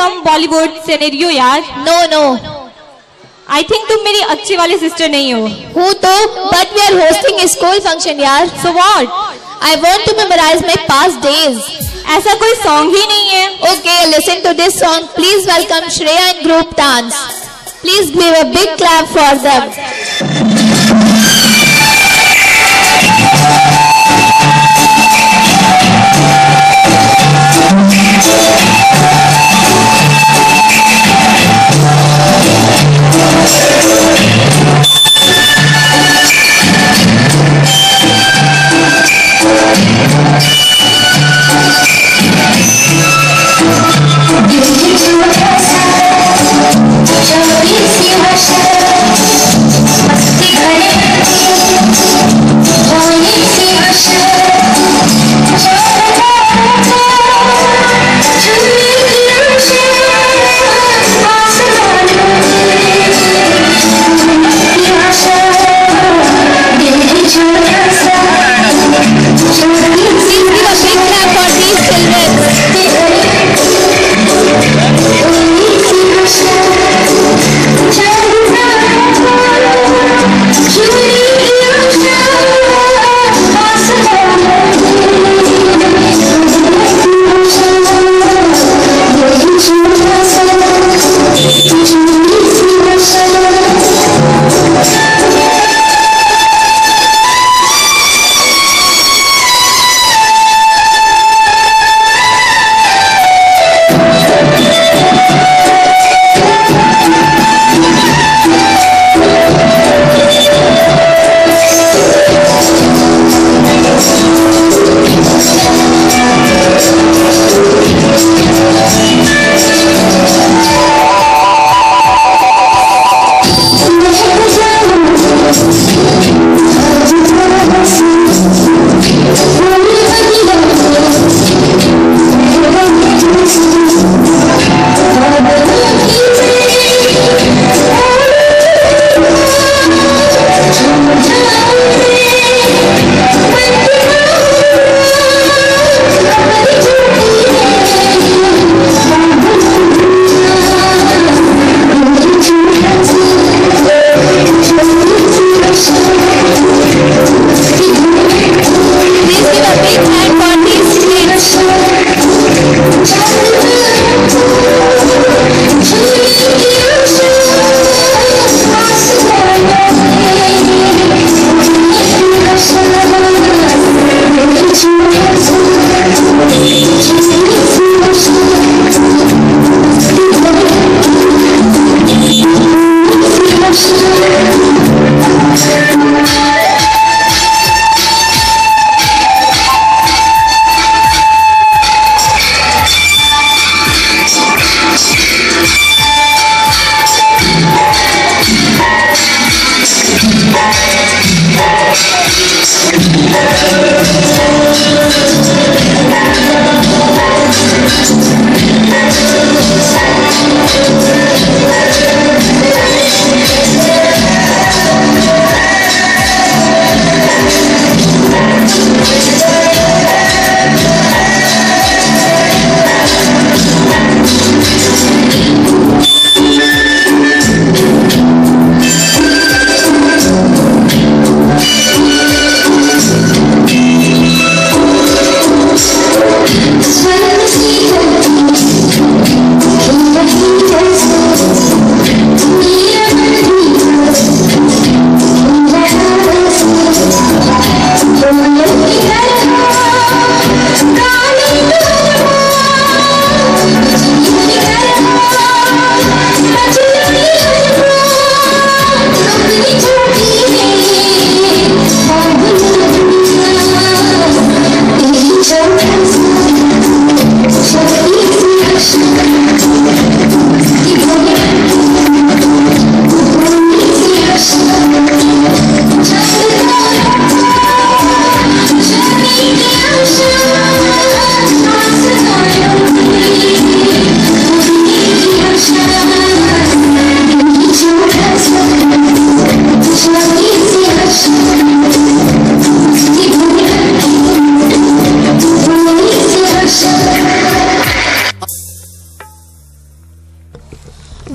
from Bollywood scenario यार. No, no. I think तुम मेरी अच्छी वाली sister नहीं हो. Who तो? But we are hosting a school function यार. So what? I want to memorize my past days. ऐसा कोई song ही नहीं है. Okay, listen to this song. Please welcome Shreya and group dance. Please give a big clap for them.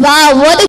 Wow, what a